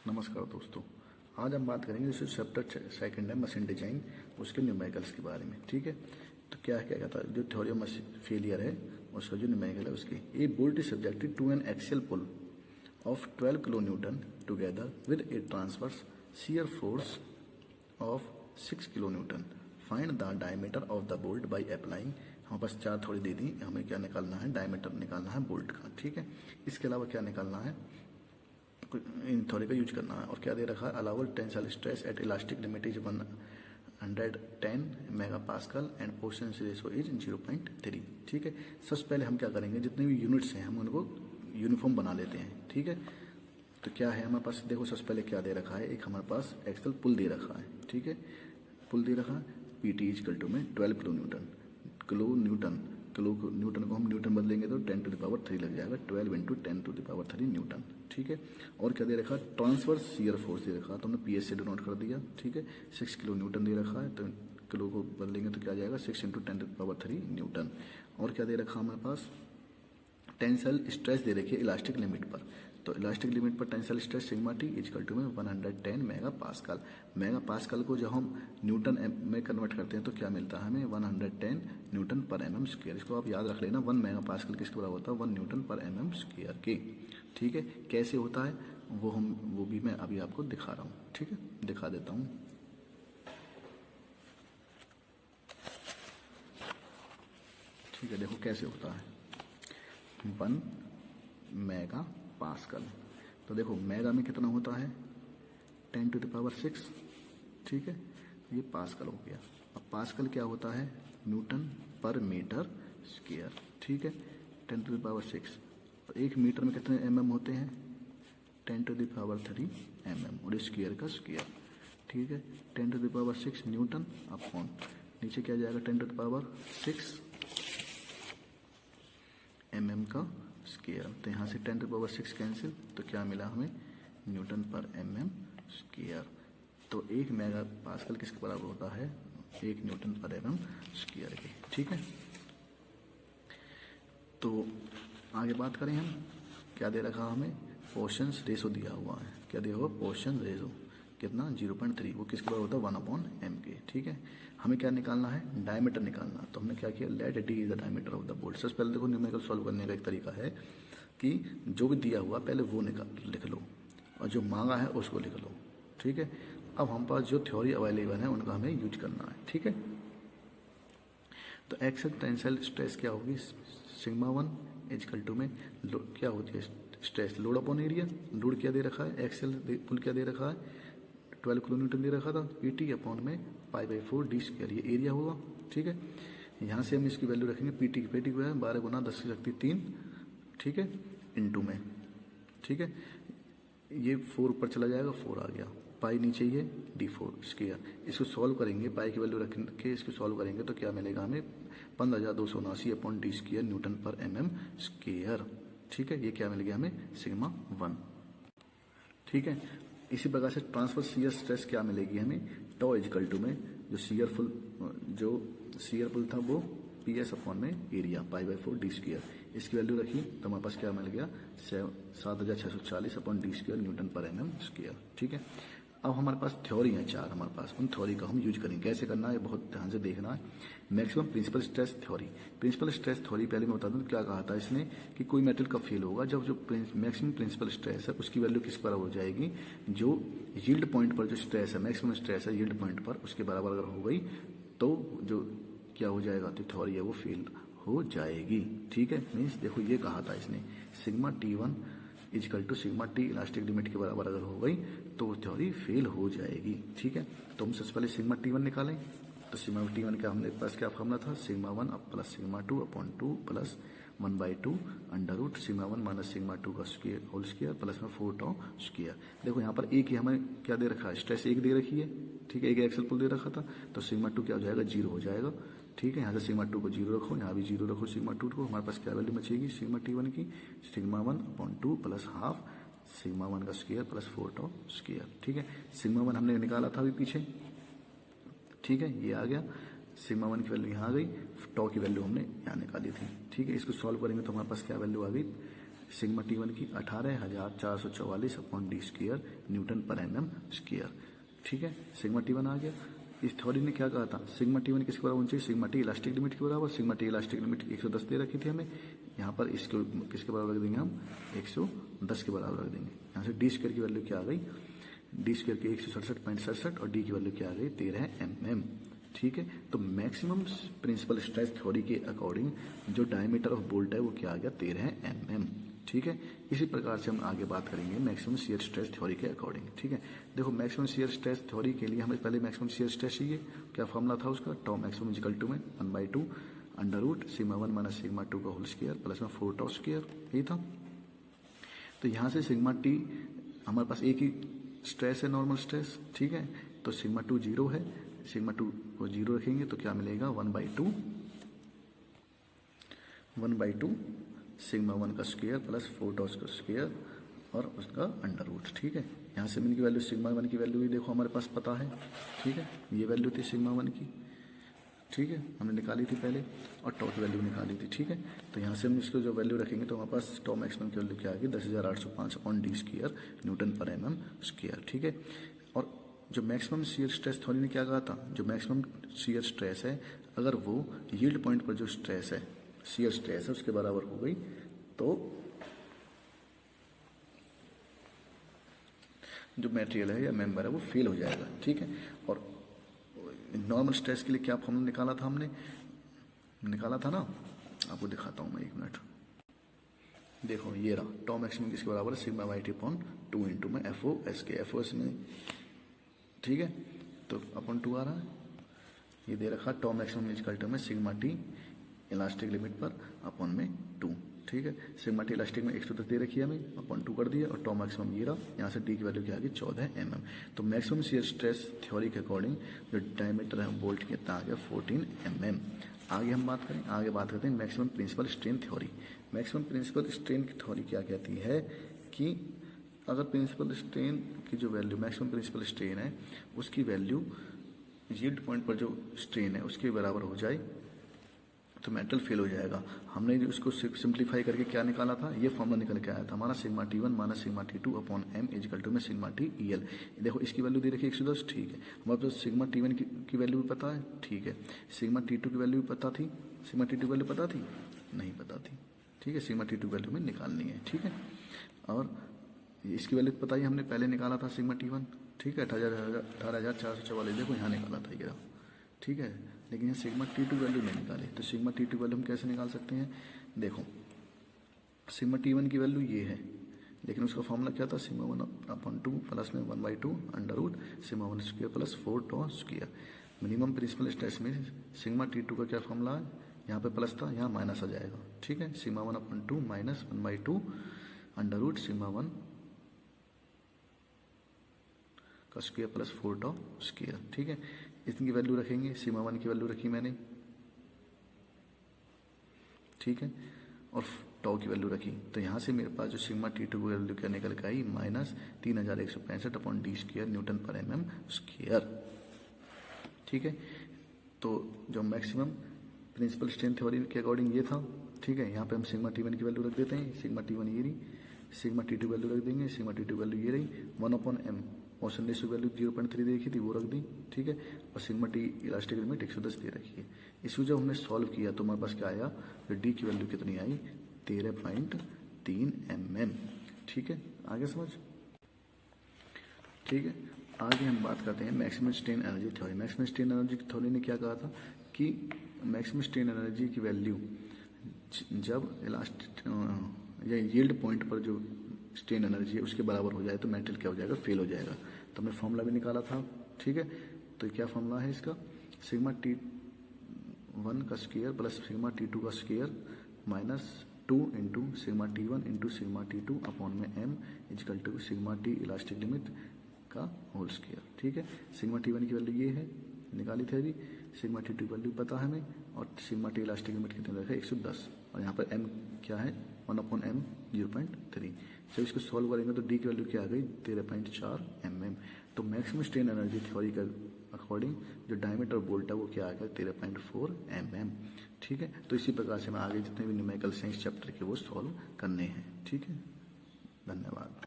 नमस्कार दोस्तों। आज हम बात करेंगे जैसे चैप्टर सेकंड है मशीन डिजाइन, उसके न्यूमेरिकल्स के बारे में। ठीक है, तो क्या कहता है जो थ्योरी ऑफ मशीन फेलियर है उसका जो न्यूमेरिकल है उसकी। A bolt is subjected to an axial pull of 12 kilo newton together with a transverse shear force of 6 kilo newton. Find the diameter of the bolt by applying. हमारे पास चार थोड़ी दे दी, हमें क्या निकालना है, डायमीटर निकालना है बोल्ट का। ठीक है, इसके अलावा क्या निकालना है, इन थ्योरी का यूज करना है। और क्या दे रखा है, allowed tensile stress eight elastic limit is 110 mega pascal end portion ratio is 0.3। ठीक है, सबसे पहले हम क्या करेंगे, जितने भी यूनिट्स हैं हम उनको यूनिफॉर्म बना लेते हैं। ठीक है, तो क्या है हमारे पास, देखो सबसे पहले क्या दे रखा है, एक हमारे पास एक्सल पुल दे रखा है। ठीक है, पुल दे रखा है पीटी इजकल टू में 12 किलो न्यूटन। किलो न्यूटन को हम न्यूटन बदलेंगे तो 10 टू द पावर 3 लग जाएगा, 12 into 10 to the power 3 newton. ठीक है, और क्या दे रखा, ट्रांसवर्स शियर फोर्स दे रखा, तो हमने पीएस से डिनोट कर दिया। ठीक है, 6 किलो न्यूटन दे रखा है, तो किलो को बदलेंगे तो क्या आ जाएगा 6 into 10 to the power 3 newton. और क्या दे रखा हमारे पास, टेंसाइल स्ट्रेस दे रखी है इलास्टिक लिमिट पर, तो इलास्टिक लिमिट पर tensile stress sigma T is equal to में 110 मेगा पास्कल। मेगा पास्कल को जब हम न्यूटन में कन्वर्ट करते हैं तो क्या मिलता है हमें, 110 न्यूटन पर एम एम स्क्वायर। इसको आप याद रख लेना, 1 मेगा पास्कल किसके बराबर होता है, 1 न्यूटन पर एम एम स्क्वायर के। ठीक है, कैसे होता है वो भी मैं अभी आपको दिखा रहा हूँ। ठीक है, दिखा देता हूँ। ठीक है, देखो कैसे होता है, 1 मेगा पास्कल। तो देखो मेगा में कितना होता है, 10 टू द पावर 6। ठीक है, ये पास्कल हो गया। अब पास्कल क्या होता है, न्यूटन पर मीटर स्क्वायर। ठीक है, 10 टू द पावर 6। और एक मीटर में कितने एमएम होते हैं, 10 टू द पावर 3 एमएम, और स्क्वायर का स्क्वायर। ठीक है, 10 to the power 6 newton upon नीचे क्या जाएगा, 10 टू द पावर 6 एमएम का स्क्वायर। तो यहाँ से 10 टू पावर 6 कैंसिल, तो क्या मिला हमें, न्यूटन पर एमएम स्क्वायर। तो 1 मेगा पास्कल किसके बराबर होता है, 1 न्यूटन पर एमएम स्क्वायर के। ठीक है, तो आगे बात करें हम, क्या दे रखा हमें, पोर्शन रेशो दिया हुआ है। क्या दिया हुआ, पोर्शन रेशो कितना, 0.3, वो किसके बराबर होता है, 1/m के। ठीक है, हमें क्या निकालना है, डायमीटर निकालना। तो हमने क्या किया, let D is the diameter of the bolt. सबसे पहले देखो न्यूमेरिकल सॉल्व करने का एक तरीका है कि जो भी दिया हुआ पहले वो लिख लो और जो मांगा है उसको लिख लो। ठीक है, अब हम पास जो थ्योरी अवेलेबल है उनका हमें यूज करना है। ठीक है, तो एक्सल टेंसाइल स्ट्रेस क्या होगी, सिग्मा 1 इजकल टू में क्या होती है, stress load upon area. Load क्या दे रखा है, एक्सल पुल क्या दे रखा है, 12 किलो न्यूटन दे रखा था, पीटी अपॉन में π/4 डी स्क्वायर, ये एरिया होगा। ठीक है, यहाँ से हम इसकी वैल्यू रखेंगे, पीटी की पेटी को है 12 गुना 10 की शक्ति 3। ठीक है, इनटू में। ठीक है, ये 4 ऊपर चला जाएगा, 4 आ गया, पाई नीचे ही है d4 स्क्वायर। इसको सॉल्व करेंगे, पाई की वैल्यू रख के इसको सॉल्व करेंगे तो क्या मिलेगा हमें, 15279 अपॉन डी स्क्वायर न्यूटन पर एमएम स्क्वायर। ठीक है, ये क्या मिल गया हमें, सिग्मा 1। ठीक है, इसी प्रकार से ट्रांसफर शियर स्ट्रेस क्या मिलेगी हमें, टॉ इजकल टू में जो शियर पुल था वो पीएस अपॉन में एरिया π/4 डी स्क्वायर। इसकी वैल्यू रखी तो हमारे पास क्या मिल गया, 7640 अपॉन डी स्क्वायर न्यूटन पर एमएम स्क्वायर। ठीक है, अब हमारे पास थ्योरी है 4 हमारे पास, उन थ्योरी का हम यूज करेंगे। कैसे करना है बहुत ध्यान से देखना है। Maximum principal stress theory. Principal stress theory पहले मैं बता दूं क्या कहा था इसने, कि कोई मेटल कब फेल होगा, जब जो मैक्सिमम प्रिंसिपल स्ट्रेस है उसकी वैल्यू किस बराबर हो जाएगी, जो यील्ड पॉइंट पर जो स्ट्रेस है, मैक्सिमम स्ट्रेस है यील्ड पॉइंट पर, उसके बराबर अगर हो गई तो जो क्या हो जाएगा, तो थ्योरी है वो फेल हो जाएगी। ठीक है, मीन्स देखो ये कहा था इसने, sigma T1 is equal to sigma T elastic limit के बराबर अगर हो गई तो थ्योरी फेल हो जाएगी। ठीक है, तो हम सबसे पहले सिग्मा T1 निकालें। तो सिग्मा T1 का हमने पास क्या फॉर्मूला था, sigma 1 plus sigma 2 upon 2 plus 1/2 under root sigma 1 minus sigma 2 का स्क्वायर होल स्क्वायर प्लस में 4 टॉ स्क्वायर। देखो यहाँ पर एक ही हमें क्या दे रखा है, स्ट्रेस 1 दे रखी है। ठीक है, एक एक्सल पुल दे रखा था, तो सिग्मा 2 क्या हो जाएगा, 0 हो जाएगा। ठीक है, यहाँ से सिग्मा 2 को 0 रखो, यहाँ भी 0 रखो सिग्मा 2 को। हमारे पास क्या वैल्यू बचेगी सिग्मा T1 की, sigma 1 upon 2 plus half sigma 1 का स्क्वायर प्लस 4 टॉ स्क्वायर। ठीक है, सिग्मा 1 हमने निकाला था अभी पीछे। ठीक है, ये आ गया, सिग्मा 1 की वैल्यू यहाँ आ गई, टॉ की वैल्यू हमने यहाँ निकाली थी। ठीक है, इसको सॉल्व करेंगे तो हमारे पास क्या वैल्यू आ गई, सिग्मा T1 की 18,444 अपॉन डी स्क्वायर न्यूटन पर mm स्क्वायर। ठीक है, सिग्मा T1 आ गया। इस थ्योरी ने क्या कहा था, सिग्मा T1 किसके बराबर होनी चाहिए, सिग्मा T इलास्टिक लिमिट के बराबर। सिग्मा T इलास्टिक लिमिट 110 दे रखी थी हमें, यहाँ पर इसको किसके बराबर रख देंगे हम, 110 के बराबर रख देंगे। यहाँ से डी स्क्वायर की वैल्यू क्या आ गई, डी स्क्वायर की 167.67 और डी की वैल्यू क्या आ गई 13 mm। ठीक है, तो मैक्सिमम प्रिंसिपल स्ट्रेस थ्योरी के अकॉर्डिंग जो डायमीटर ऑफ बोल्ट है वो क्या आ गया 13 mm। ठीक है, इसी प्रकार से हम आगे बात करेंगे मैक्सिमम शियर स्ट्रेस थ्योरी के अकॉर्डिंग। ठीक है, देखो मैक्सिमम शियर स्ट्रेस थ्योरी के लिए हमें पहले मैक्सिमम शियर स्ट्रेस चाहिए। क्या फॉर्मूला था उसका, टॉ मैक्सिमम इक्वल टू में 1/2 under root sigma 1 minus sigma 2 का होल स्क्वायर प्लस में 4 टॉ स्क्वायर, यही था। तो यहाँ से सिग्मा टी हमारे पास एक ही स्ट्रेस है, नॉर्मल स्ट्रेस। ठीक है, तो सिग्मा 2 0 है, सिग्मा 2 को 0 रखेंगे तो क्या मिलेगा 1/2 सिग्मा 1 का स्क्वायर प्लस 4 टॉ का स्क्वायर और उसका अंडर रूट। ठीक है, यहाँ से इनकी वैल्यू सिग्मा 1 की वैल्यू भी देखो हमारे पास पता है। ठीक है, ये वैल्यू थी सिग्मा 1 की। ठीक है, हमने निकाली थी पहले और टॉ की वैल्यू निकाली थी। ठीक है, तो यहाँ से हम इसको जो वैल्यू रखेंगे तो हमारे पास टॉ मैक्सिमम की वैल्यू क्या आएगी 10,805 अपॉन डी स्क्वायर न्यूटन पर mm स्क्वायर। ठीक है, और जो मैक्सिमम शियर स्ट्रेस थ्योरी ने क्या कहा था, जो मैक्सिमम शियर स्ट्रेस है अगर वो यील्ड पॉइंट पर जो स्ट्रेस है, शियर स्ट्रेस है उसके बराबर हो गई तो जो मटेरियल है या मेंबर है वो फेल हो जाएगा। ठीक है, और नॉर्मल स्ट्रेस के लिए क्या फॉर्मूला निकाला था, हमने निकाला था ना, आपको दिखाता हूँ मैं, एक मिनट। देखो ये रहा, टॉ मैक्सिमम किसके बराबर है sigma Y T upon 2 into में एफ ओ एस के, एफ ओ एस में। ठीक है, तो अपॉन 2 आ रहा है, ये दे रखा टॉ मैक्सिमम इक्वल टू में सिग्मा टी इलास्टिक लिमिट पर अपॉन में 2। ठीक है, सिग्मा टी इलास्टिक में 110 दे रखी है हमें, अपॉन 2 कर दिया और टॉ मैक्सिमम ये रहा। यहाँ से डी की वैल्यू क्या आ गई 14 mm। तो मैक्सिमम शियर स्ट्रेस थ्योरी के अकॉर्डिंग जो डायमीटर है बोल्ट कितना आ गया 14 mm। आगे हम बात करें, आगे बात करते हैं maximum principal strain theory. Maximum principal strain की थ्योरी क्या कहती है कि अगर प्रिंसिपल स्ट्रेन की जो वैल्यू, मैक्सिमम प्रिंसिपल स्ट्रेन है उसकी वैल्यू यील्ड पॉइंट पर जो स्ट्रेन है उसके बराबर हो जाए तो मेटल फेल हो जाएगा। हमने उसको सिंप्लीफाई करके क्या निकाला था, ये फॉर्मूला निकल के आया था हमारा sigma T1 minus sigma T2 upon m equal to में सिग्मा T EL। देखो इसकी वैल्यू दे रखी है 110। ठीक है, हमारे पास सिग्मा T1 की वैल्यू भी पता है। ठीक है, सिग्मा T2 की वैल्यू भी पता थी, सिग्मा T2 की वैल्यू पता थी, नहीं पता थी। ठीक है, सिग्मा T2 वैल्यू में निकालनी है। ठीक है, और इसकी वैल्यू पता ही हमने पहले निकाला था सिग्मा T1। ठीक है, 18,444 देखो यहाँ निकाला था ये। ठीक है, लेकिन ये सिग्मा T2 वैल्यू नहीं निकाली, तो सिग्मा T2 वैल्यू हम कैसे निकाल सकते हैं, देखो सिग्मा T1 की वैल्यू ये है, लेकिन उसका फॉर्मूला क्या था सिग्मा 1 अपॉन 2 प्लस में 1/2 under root sigma 1 square plus 4 tau square. Minimum principal stress में सिग्मा T2 का क्या फॉर्मूला है, यहाँ पे प्लस था, यहाँ माइनस आ जाएगा। ठीक है, sigma 1 upon 2 minus 1/2 under root sigma 1 का स्क्वायर प्लस 4 टॉ स्क्वायर। ठीक है, इतनी वैल्यू रखेंगे, सिग्मा 1 की वैल्यू रखी मैंने। ठीक है, और टॉ की वैल्यू रखी, तो यहाँ से मेरे पास जो सिग्मा T2 की वैल्यू क्या निकल के आई minus 3,165 upon D square newton पर mm स्क्वायर। ठीक है, तो जो मैक्सिमम प्रिंसिपल स्ट्रेन थ्योरी के अकॉर्डिंग ये था। ठीक है, यहाँ पे हम सिग्मा T1 की वैल्यू रख देते हैं, सिग्मा T1 ये रही, सिग्मा T2 वैल्यू रख देंगे, सिग्मा T2 वैल्यू ये रही 1 upon m, motion ratio value 0.3 दे रखी थी वो रख दी। ठीक है, और सिग्मा टी इलास्टिक लिमिट 110 दे रखी है। इसको जब हमने सॉल्व किया तो हमारे पास क्या आया, तो डी की वैल्यू कितनी आई 13.3 mm। ठीक है, आगे समझ। ठीक है, आगे हम बात करते हैं maximum strain energy theory. Maximum strain energy theory ने क्या कहा था कि मैक्सिमम स्ट्रेन एनर्जी की वैल्यू जब इलास्टिक या यील्ड पॉइंट पर जो स्ट्रेन एनर्जी है उसके बराबर हो जाए तो मेटल क्या हो जाएगा, फेल हो जाएगा। तो हमने फॉर्मूला भी निकाला था। ठीक है, तो क्या फॉर्मूला है इसका, सिग्मा T1 का स्क्वायर प्लस सिग्मा T2 का square minus 2 into sigma T1 into sigma T2 upon में m equal to sigma T elastic limit का होल स्क्वायर। ठीक है, सिग्मा T1 की वैल्यू ये है, निकाली थी अभी। सिग्मा T2 की वैल्यू पता है हमें, और सिग्मा T इलास्टिक लिमिट कितने रखा है 110, और यहाँ पर m क्या है 1 अपॉन m 0.3। जब इसको सॉल्व करेंगे तो डी की वैल्यू क्या आ गई 13.4 mm। तो मैक्सिमम स्ट्रेन एनर्जी थ्योरी के अकॉर्डिंग जो डायमीटर बोल्ट है वो क्या आ गया 13.4 mm। ठीक है। तो इसी प्रकार से मैं आगे जितने भी न्यूमेरिकल्स हैं इस चैप्टर के वो सॉल्व करने हैं। ठीक है, धन्यवाद।